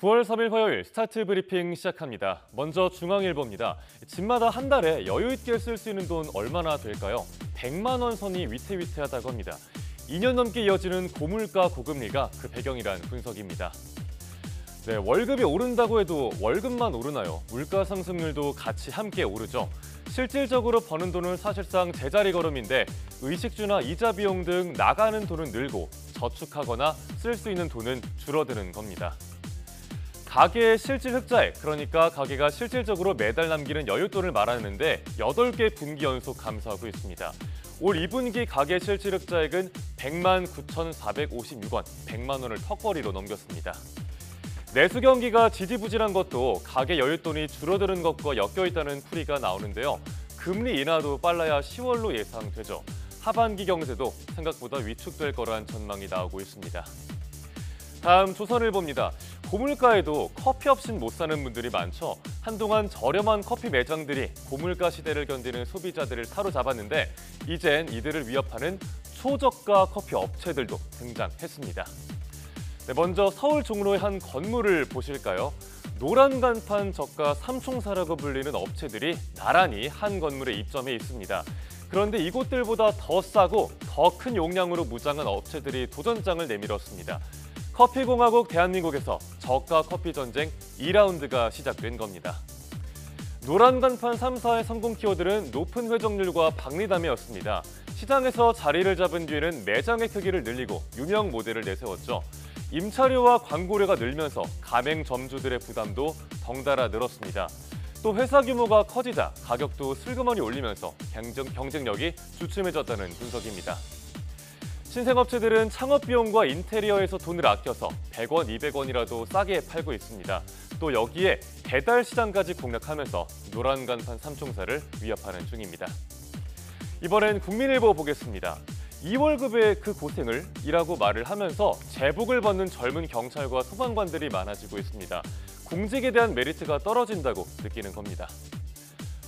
9월 3일 화요일 스타트 브리핑 시작합니다. 먼저 중앙일보입니다. 집마다 한 달에 여유 있게 쓸 수 있는 돈 얼마나 될까요? 100만 원 선이 위태위태하다고 합니다. 2년 넘게 이어지는 고물가 고금리가 그 배경이란 분석입니다. 네, 월급이 오른다고 해도 월급만 오르나요? 물가 상승률도 같이 함께 오르죠. 실질적으로 버는 돈은 사실상 제자리 걸음인데 의식주나 이자 비용 등 나가는 돈은 늘고 저축하거나 쓸 수 있는 돈은 줄어드는 겁니다. 가계의 실질 흑자액, 그러니까 가계가 실질적으로 매달 남기는 여윳돈을 말하는데 8개 분기 연속 감소하고 있습니다. 올 2분기 가계 실질 흑자액은 100만 9,456원, 100만 원을 턱걸이로 넘겼습니다. 내수 경기가 지지부진한 것도 가계 여윳돈이 줄어드는 것과 엮여 있다는 풀이가 나오는데요. 금리 인하도 빨라야 10월로 예상되죠. 하반기 경제도 생각보다 위축될 거란 전망이 나오고 있습니다. 다음 조선일보입니다. 고물가에도 커피 없인 못 사는 분들이 많죠. 한동안 저렴한 커피 매장들이 고물가 시대를 견디는 소비자들을 사로잡았는데 이젠 이들을 위협하는 초저가 커피 업체들도 등장했습니다. 네, 먼저 서울 종로의 한 건물을 보실까요? 노란 간판 저가 삼총사라고 불리는 업체들이 나란히 한 건물에 입점해 있습니다. 그런데 이곳들보다 더 싸고 더 큰 용량으로 무장한 업체들이 도전장을 내밀었습니다. 커피공화국 대한민국에서 저가 커피 전쟁 2라운드가 시작된 겁니다. 노란 간판 3사의 성공 키워드는 높은 회전율과 박리담회였습니다. 시장에서 자리를 잡은 뒤에는 매장의 크기를 늘리고 유명 모델을 내세웠죠. 임차료와 광고료가 늘면서 가맹점주들의 부담도 덩달아 늘었습니다. 또 회사 규모가 커지자 가격도 슬그머니 올리면서 경쟁력이 주춤해졌다는 분석입니다. 신생업체들은 창업비용과 인테리어에서 돈을 아껴서 100원, 200원이라도 싸게 팔고 있습니다. 또 여기에 배달 시장까지 공략하면서 노란 간판 삼총사를 위협하는 중입니다. 이번엔 국민일보 보겠습니다. 2월급에 그 고생을 이라고 말을 하면서 제복을 벗는 젊은 경찰과 소방관들이 많아지고 있습니다. 공직에 대한 메리트가 떨어진다고 느끼는 겁니다.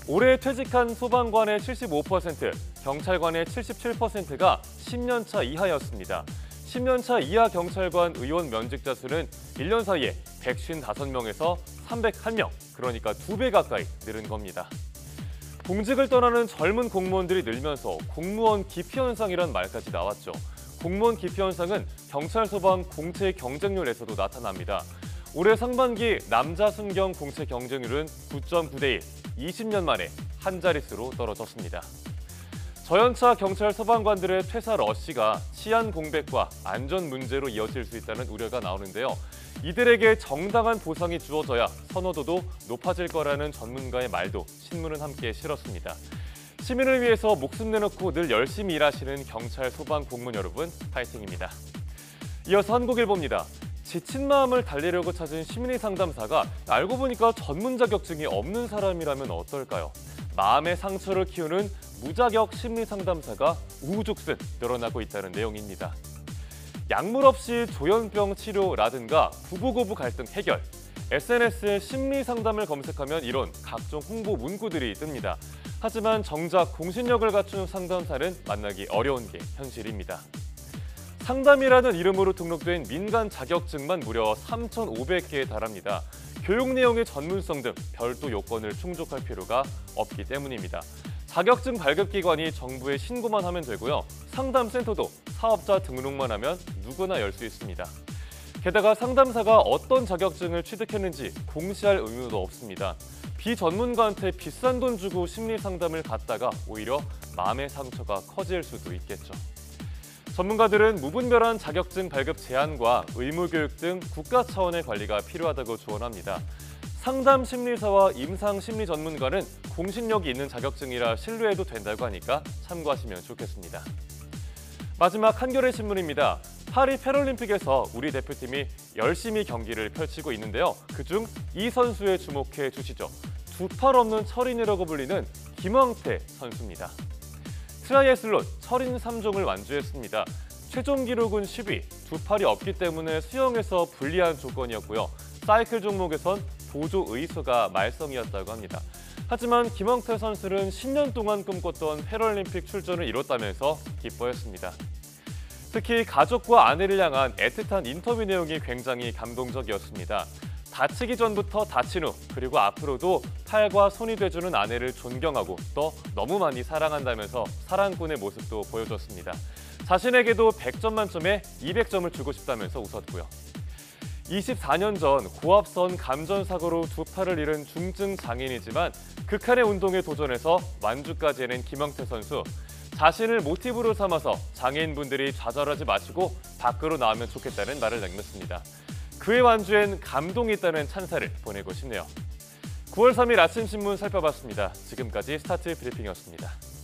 올해 퇴직한 소방관의 75%, 경찰관의 77%가 10년차 이하였습니다. 10년차 이하 경찰관 의원 면직자 수는 1년 사이에 155명에서 301명, 그러니까 2배 가까이 늘은 겁니다. 공직을 떠나는 젊은 공무원들이 늘면서 공무원 기피 현상이란 말까지 나왔죠. 공무원 기피 현상은 경찰, 소방, 공채 경쟁률에서도 나타납니다. 올해 상반기 남자 순경 공채 경쟁률은 9.9대 1, 20년 만에 한 자릿수로 떨어졌습니다. 저연차 경찰 소방관들의 퇴사 러시가 치안 공백과 안전 문제로 이어질 수 있다는 우려가 나오는데요. 이들에게 정당한 보상이 주어져야 선호도도 높아질 거라는 전문가의 말도 신문은 함께 실었습니다. 시민을 위해서 목숨 내놓고 늘 열심히 일하시는 경찰, 소방 공무원 여러분, 파이팅입니다. 이어서 한국일보입니다. 지친 마음을 달래려고 찾은 심리 상담사가 알고 보니까 전문 자격증이 없는 사람이라면 어떨까요? 마음의 상처를 키우는 무자격 심리 상담사가 우후죽순 늘어나고 있다는 내용입니다. 약물 없이 조현병 치료라든가 부부고부 갈등 해결, SNS에 심리 상담을 검색하면 이런 각종 홍보 문구들이 뜹니다. 하지만 정작 공신력을 갖춘 상담사는 만나기 어려운 게 현실입니다. 상담이라는 이름으로 등록된 민간 자격증만 무려 3,500개에 달합니다. 교육 내용의 전문성 등 별도 요건을 충족할 필요가 없기 때문입니다. 자격증 발급기관이 정부에 신고만 하면 되고요. 상담센터도 사업자 등록만 하면 누구나 열 수 있습니다. 게다가 상담사가 어떤 자격증을 취득했는지 공시할 의무도 없습니다. 비전문가한테 비싼 돈 주고 심리 상담을 받다가 오히려 마음의 상처가 커질 수도 있겠죠. 전문가들은 무분별한 자격증 발급 제한과 의무교육 등 국가 차원의 관리가 필요하다고 조언합니다. 상담 심리사와 임상 심리 전문가는 공신력이 있는 자격증이라 신뢰해도 된다고 하니까 참고하시면 좋겠습니다. 마지막 한겨레 신문입니다. 파리 패럴림픽에서 우리 대표팀이 열심히 경기를 펼치고 있는데요. 그중 이 선수에 주목해 주시죠. 두 팔 없는 철인이라고 불리는 김황태 선수입니다. 트라이애슬론 철인 3종을 완주했습니다. 최종 기록은 10위, 두 팔이 없기 때문에 수영에서 불리한 조건이었고요. 사이클 종목에선 보조 의수가 말썽이었다고 합니다. 하지만 김황태 선수는 10년 동안 꿈꿨던 패럴림픽 출전을 이뤘다면서 기뻐했습니다. 특히 가족과 아내를 향한 애틋한 인터뷰 내용이 굉장히 감동적이었습니다. 다치기 전부터 다친 후 그리고 앞으로도 팔과 손이 돼주는 아내를 존경하고 또 너무 많이 사랑한다면서 사랑꾼의 모습도 보여줬습니다. 자신에게도 100점 만점에 200점을 주고 싶다면서 웃었고요. 24년 전 고압선 감전사고로 두 팔을 잃은 중증 장애인이지만 극한의 운동에 도전해서 완주까지 해낸 김영태 선수. 자신을 모티브로 삼아서 장애인분들이 좌절하지 마시고 밖으로 나오면 좋겠다는 말을 남겼습니다. 그의 완주엔 감동이 있다는 찬사를 보내고 싶네요. 9월 3일 아침 신문 살펴봤습니다. 지금까지 스타트 브리핑이었습니다.